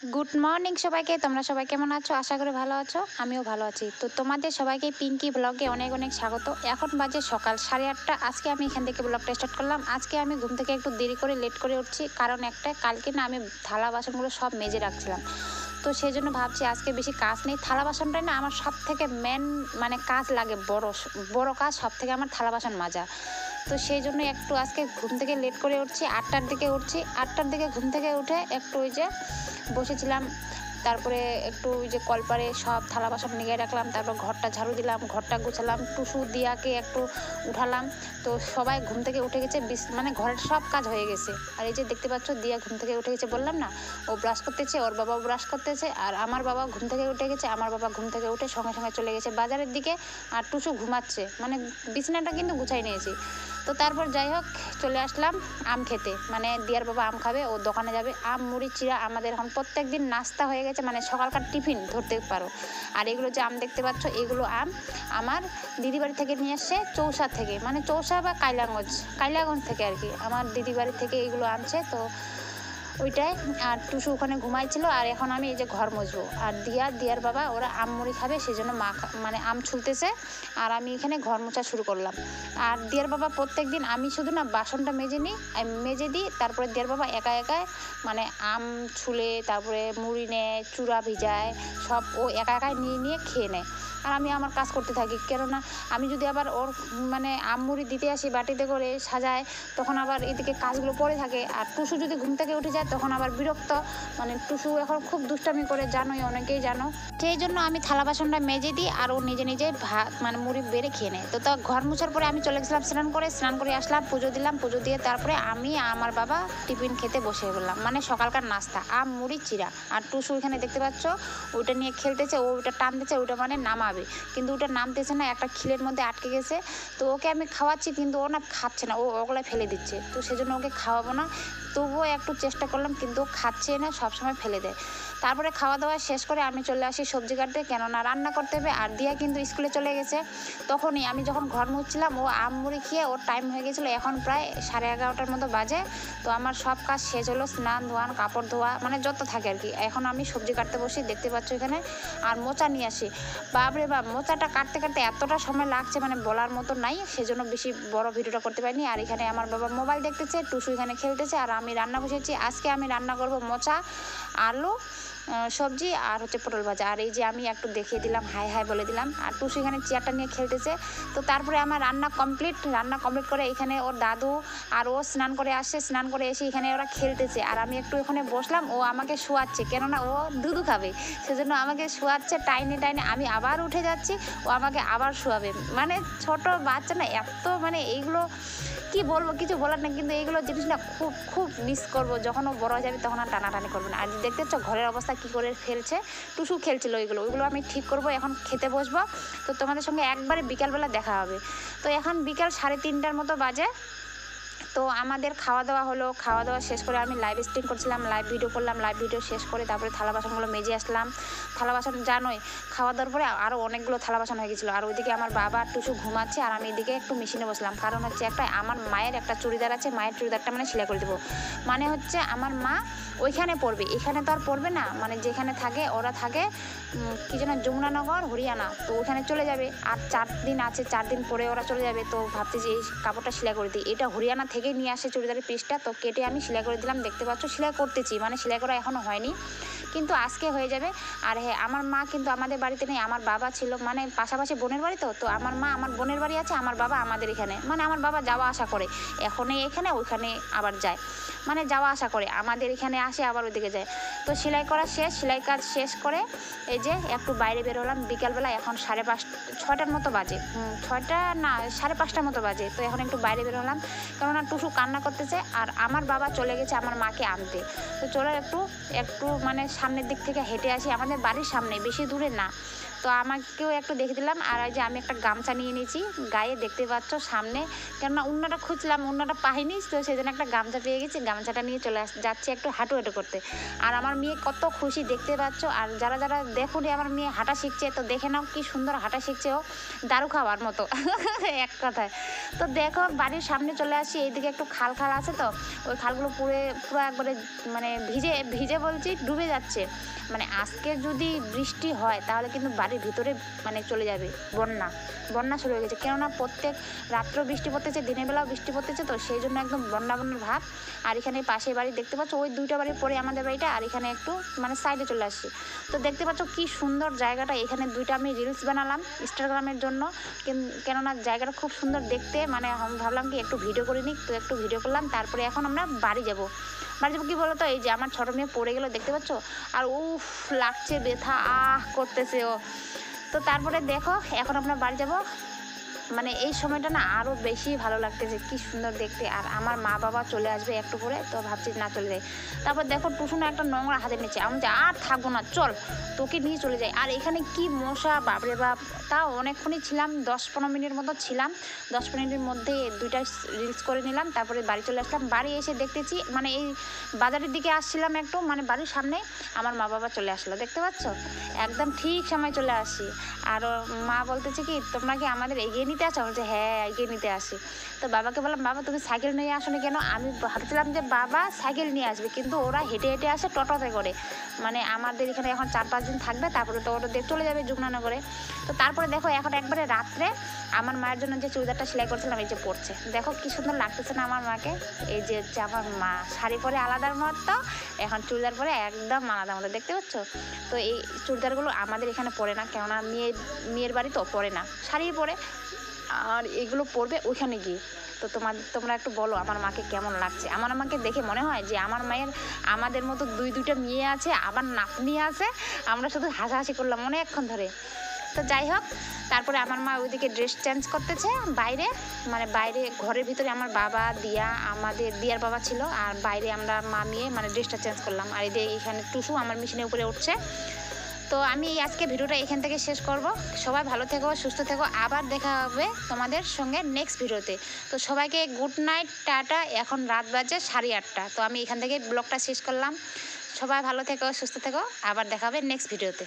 Good morning সবাইকে। তোমরা সবাই কেমন আছো? আশা করি ভালো আছো। আমিও ভালো আছি। তো তোমাদের সবাইকে পিঙ্কি ব্লগে অনেক অনেক স্বাগত। এখন বাজে সকাল 8:30। আজকে আমি এখান থেকে ব্লগটা স্টার্ট করলাম। আজকে আমি ঘুম থেকে একটু দেরি করে লেট করে উঠছি, কারণ একটা কালকে না আমি থালা বাসনগুলো সব মেজে রাখছিলাম। তো সেই জন্য ভাবছি আজকে বেশি কাজ নেই, থালা বাসনটাই না আমার সব থেকে মেন মানে কাজ লাগে, বড় বড় কাজ সব থেকে আমার থালা বাসন মাজা। তো সেই জন্য একটু আজকে ঘুম থেকে লেট করে উঠছি, 8টার দিকে উঠছি। 8টার দিকে ঘুম থেকে উঠে একটু ওই যে বসেছিলাম, তারপরে একটু ওই যে কলপারে সব থালা বাসন নিয়ে রাখলাম, তারপর ঘরটা ঝাড়ু দিলাম, ঘরটা গুছালাম, টুসু দিয়াকে একটু উঠালাম। তো সবাই ঘুম থেকে উঠে গেছে, মানে ঘরের সব কাজ হয়ে গেছে। আর এই যে দেখতে পাচ্ছ দিয়া ঘুম থেকে উঠে গেছে, বললাম না, ও ব্রাশ করতেছে, ওর বাবাও ব্রাশ করতেছে, আর আমার বাবা ঘুম থেকে উঠে গেছে। আমার বাবা ঘুম থেকে উঠে সঙ্গে সঙ্গে চলে গেছে বাজারের দিকে, আর টুসু ঘুমাচ্ছে, মানে বিছানাটা কিন্তু গুছাই নিয়েছি। তো তারপর যাই হোক চলে আসলাম আম খেতে, মানে দিয়ার বাবা আম খাবে, ও দোকানে যাবে। আম মুড়ি চিড়া আমাদের এখন প্রত্যেক দিন নাস্তা হয়ে গেছে, মানে সকালকার টিফিন ধরতে পারো। আর এগুলো যে আম দেখতে পাচ্ছ, এগুলো আম আমার দিদি বাড়ি থেকে নিয়ে আসছে, চৌসা থেকে, মানে চৌসা বা কাইলাগঞ্জ থেকে আর কি। আমার দিদি বাড়ি থেকে এগুলো আনছে, তো ওইটাই। আর টুসু ওখানে ঘুমাইছিল, আর এখন আমি এই যে ঘর মুছবো। আর দিয়ার বাবা ওরা আম মুড়ি খাবে, সেই জন্য মানে আম ছুলতেছে, আর আমি এখানে ঘর মোছা শুরু করলাম। আর দিয়ার বাবা প্রত্যেক দিন, আমি শুধু না বাসনটা মেজে দিই, তারপরে দিয়ার বাবা একা একাই মানে আম ছুলে, তারপরে মুড়ি নেয়, চূড়া ভিজায়, সব ও একা একাই নিয়ে খেয়ে নেয়। আর আমি আমার কাজ করতে থাকি, কেননা আমি যদি আবার ওর মানে আম মুড়ি দিতে আসি বাটিতে করে সাজায়, তখন আবার এদিকে কাজগুলো পড়ে থাকে। আর টুসু যদি ঘুম থেকে উঠে যায় তখন আবার বিরক্ত, মানে টুসু এখন খুব দুষ্টামি করে, জানোই, অনেকেই জানো। সেই জন্য আমি থালা বাসনটা মেজে দিই, আর ও নিজে নিজে ভাত মানে মুড়ি বেড়ে খেয়ে নেয়। তো ঘর মোছার পরে আমি চলে গেছিলাম স্নান করে আসলাম, পুজো দিলাম, পুজো দিয়ে তারপরে আমি আমার বাবা টিফিন খেতে বসে বললাম, মানে সকালকার নাস্তা আম মুড়ি চিড়া। আর টুসু এখানে দেখতে পাচ্ছ ওইটা নিয়ে খেলতেছে, ও ওইটা টানতেছে, ওইটা মানে নামাবে, কিন্তু ওটা নামতেছে না, একটা খিলের মধ্যে আটকে গেছে। তো ওকে আমি খাওয়াচ্ছি, কিন্তু ও না খাচ্ছে না, ও ওগুলো ফেলে দিচ্ছে। তো সেজন্য ওকে খাওয়াবো না, তবুও একটু চেষ্টা করলাম, কিন্তু ও খাচ্ছে না, সবসময় ফেলে দেয়। তারপরে খাওয়া দাওয়া শেষ করে আমি চলে আসি সবজি কাটতে, কেননা রান্না করতে হবে। আর দিয়া কিন্তু স্কুলে চলে গেছে। তখনই আমি যখন ঘর মুছছিলাম, ও আম মুড়ি খেয়ে ওর টাইম হয়ে গেছিলো, এখন প্রায় 11:30টার মতো বাজে। তো আমার সব কাজ শেষ হলো, স্নান ধোয়ান, কাপড় ধোয়া, মানে যত থাকে আর কি। এখন আমি সবজি কাটতে বসি, দেখতে পাচ্ছ এখানে। আর মোচা নিয়ে আসি, বাপরে বাপ, মোচাটা কাটতে কাটতে এতটা সময় লাগছে, মানে বলার মতো নাই, সেজন্য বেশি বড় ভিডিওটা করতে পারিনি। আর এখানে আমার বাবা মোবাইল দেখতেছে, টুসু এখানে খেলতেছে, আর আমি রান্না বসেছি। আজকে আমি রান্না করব মোচা, আলু, সবজি, আর হচ্ছে পটল ভাজা। আর এই যে আমি একটু দেখিয়ে দিলাম, হাই হাই বলে দিলাম। আর টুসু এখানে চেয়ারটা নিয়ে খেলতেছে। তো তারপরে আমার রান্না কমপ্লিট করে এখানে ওর দাদু আর ও স্নান করে আসছে, স্নান করে এসে এখানে ওরা খেলতেছে। আর আমি একটু ওখানে বসলাম, ও আমাকে শোয়াচ্ছে, কেননা ও দুধু খাবে, সেজন্য আমাকে শোয়াচ্ছে টাইনে টাইনে। আমি আবার উঠে যাচ্ছি, ও আমাকে আবার শোয়াবে। মানে ছোট বাচ্চা না, এত মানে এইগুলো কি বলবো, কিছু বলার না, কিন্তু এইগুলো জিনিস না খুব খুব মিস করবো। যখন ও বড় হয়ে যাবে তখন আর টানাটানি করবে না। আর দেখতে পাচ্ছ ঘরের অবস্থা কী করে ফেলছে, টুসু খেলছিল ওইগুলো আমি ঠিক করব, এখন খেতে বসবো। তো তোমাদের সঙ্গে একবারে বিকালবেলা দেখা হবে। তো এখন বিকাল 3:30টার মতো বাজে। তো আমাদের খাওয়া দাওয়া হলো, খাওয়া দাওয়া শেষ করে আমি লাইভ স্ট্রিম করছিলাম, লাইভ ভিডিও করলাম, লাইভ ভিডিও শেষ করে তারপরে থালা বাসনগুলো মেজে আসলাম। থালা বাসন জানোই, খাওয়া দাওয়ার পরে আরও অনেকগুলো থালা বাসন হয়ে গেছিলো। আর ওইদিকে আমার বাবা টুসু ঘুমাচ্ছে, আর আমি এদিকে একটু মেশিনে বসলাম, কারণ হচ্ছে একটা আমার মায়ের একটা চুড়িদার আছে, মায়ের চুড়িদারটা মানে সেলাই করে দেবো। মানে হচ্ছে আমার মা ওইখানে পড়বে, এখানে তো আর পড়বে না, মানে যেখানে থাকে ওরা থাকে কী যেন যমুনানগর, হরিয়ানা, তো ওখানে চলে যাবে। আর 4 দিন আছে, 4 দিন পরে ওরা চলে যাবে। তো ভাবছি যে এই কাপড়টা সেলাই করে দিই, এটা হরিয়ানা থেকে নিয়ে আসে চুড়িদারের পিসটা, তো কেটে আমি সেলাই করে দিলাম। দেখতে পাচ্ছ সেলাই করতেছি, মানে সেলাই করা এখনও হয়নি, কিন্তু আজকে হয়ে যাবে। আর হ্যাঁ, আমার মা কিন্তু আমাদের বাড়িতে নেই, আমার বাবা ছিল, মানে পাশাপাশি বোনের বাড়ি। তো আমার মা আমার বোনের বাড়ি আছে, আমার বাবা আমাদের এখানে, মানে আমার বাবা যাওয়া আসা করে, এখনই এখানে ওইখানে আবার যায়, মানে যাওয়া আসা করে, আমাদের এখানে আসে আবার ওইদিকে যায়। তো সেলাই করা শেষ, সেলাই কাজ শেষ করে এই যে একটু বাইরে বের হলাম বিকালবেলা। এখন 6:30 মতো বাজে, 6টা না 5:30টার মতো বাজে। তো এখন একটু বাইরে বের হলাম, কেননা টুসু কান্না করতেছে, আর আমার বাবা চলে গেছে আমার মাকে আনতে। তো চলো একটু মানে সামনের দিক থেকে হেঁটে আসি, আমাদের বাড়ির সামনে, বেশি দূরে না। তো আমাকেও একটু দেখে দিলাম। আর এই যে আমি একটা গামছা নিয়ে নিয়েছি গায়ে, দেখতে পাচ্ছ সামনে, কেননা উন্নাটা খুঁজলাম, উন্নাটা পাইনি, তো সেই জন্য একটা গামছা পেয়ে গেছি, গামছাটা নিয়ে চলে যাচ্ছি একটু হাঁটু হাঁটু করতে। আর আমার মেয়ে কত খুশি দেখতে পাচ্ছ। আর যারা যারা দেখুন আমার মেয়ে হাঁটা শিখছে, তো দেখে নাও কি সুন্দর হাঁটা শিখছে, ও দারু খাওয়ার মতো এক কথায়। তো দেখো বাড়ির সামনে চলে আসি, এইদিকে একটু খাল খাল আছে, তো ওই খালগুলো পুরো একবারে মানে ভিজে ভিজে বলছি ডুবে যাচ্ছে। মানে আজকে যদি বৃষ্টি হয় তাহলে কিন্তু বাড়ির ভিতরে মানে চলে যাবে বন্যা শুরু হয়ে গেছে। কেননা প্রত্যেক রাত্র বৃষ্টি পড়তেছে, দিনের বেলাও বৃষ্টি পড়তেছে, তো সেই জন্য একদম বন্যার ভাব। আর এখানে পাশে বাড়ি দেখতে পাচ্ছ, ওই দুইটা বাড়ি পরে আমাদের বাড়িটা, আর এখানে একটু মানে সাইডে চলে আসছি। তো দেখতে পাচ্ছ কি সুন্দর জায়গাটা। এখানে দুইটা আমি রিলস বানালাম ইনস্টাগ্রামের জন্য, কেননা জায়গাটা খুব সুন্দর দেখতে। মানে আমি ভাবলাম কি একটু ভিডিও করে নিই, তো একটু ভিডিও করলাম। তারপরে এখন আমরা বাড়ি যাবো কি বলো তো, এই যে আমার ছোটো মেয়ে পড়ে গেলো দেখতে পাচ্ছ, আর উফ লাগছে ব্যথা করতেছে ও। তো তারপরে দেখো এখন আমরা বাড়ি যাবো। মানে এই সময়টা না আরও বেশি ভালো লাগতেছে, কি সুন্দর দেখতে। আর আমার মা বাবা চলে আসবে একটু পরে, তো ভাবছি না চলে যাই। তারপর দেখো টুসুনা একটা নোংরা হাতে নিচ্ছে, আমি যে আর থাকবো না, চল তোকে নিয়ে চলে যাই। আর এখানে কি মশা, বাপরে বাপ। তাও অনেকক্ষণই ছিলাম, 10-15 মিনিটের মতো ছিলাম। 10 মিনিটের মধ্যে দুইটা রিলস করে নিলাম, তারপরে বাড়ি চলে আসলাম। বাড়ি এসে দেখতেছি মানে এই বাজারের দিকে আসছিলাম একটু, মানে বাড়ির সামনে আমার মা বাবা চলে আসলো দেখতে পাচ্ছ, একদম ঠিক সময় চলে আসি। আর মা বলতেছে কি তোমরা কি আমাদের এগিয়ে নিতে আসো? বলছে হ্যাঁ এগিয়ে নিতে আসি। তো বাবাকে বললাম বাবা তুমি সাইকেল নিয়ে আসো না কেন? আমি ভাবছিলাম যে বাবা সাইকেল নিয়ে আসবে, কিন্তু ওরা হেঁটে হেঁটে আসে টোটোতে করে। মানে আমাদের এখানে এখন 4-5 দিন থাকবে, তারপরে তো ওটা দিয়ে চলে যাবে যমুনানগরে। তো তারপরে দেখো এখন একবারে রাত্রে আমার মায়ের জন্য যে চুড়িদারটা সেলাই করছিলাম এই যে পরছে, দেখো কি সুন্দর লাগতেছে না আমার মাকে। এই যে হচ্ছে আমার মা শাড়ি পরে আলাদার মতো, এখন চুড়িদার পরে একদম আলাদা মতো দেখতে পাচ্ছ। তো এই চুড়িদারগুলো আমাদের এখানে পরে না, কেননা মেয়ের বাড়ি তো পরে না, শাড়ি পরে। আর এগুলো পরবে ওইখানে গিয়ে। তো তোমরা একটু বলো আমার মাকে কেমন লাগছে। আমার মাকে দেখে মনে হয় যে আমার মায়ের আমাদের মতো দুইটা মেয়ে আছে, আবার নাতনি আছে। আমরা শুধু হাসাহাসি করলাম অনেকক্ষণ ধরে। তো যাই হোক, তারপরে আমার মা ওইদিকে ড্রেস চেঞ্জ করতেছে বাইরে, মানে বাইরে ঘরের ভিতরে আমার বাবা আমাদের দিয়ার বাবা ছিল, আর বাইরে আমরা মা মেয়ে মানে ড্রেসটা চেঞ্জ করলাম। আর এখানে টুসু আমার মেশিনের উপরে উঠছে। তো আমি আজকে ভিডিওটা এখান থেকে শেষ করব। সবাই ভালো থেকো, সুস্থ থেকো, আবার দেখা হবে তোমাদের সঙ্গে নেক্সট ভিডিওতে। তো সবাইকে গুড নাইট, টাটা। এখন রাত বাজে 8:30। তো আমি এখান থেকে ব্লগটা শেষ করলাম। সবাই ভালো থেকো, সুস্থ থেকো, আবার দেখা হবে নেক্সট ভিডিওতে।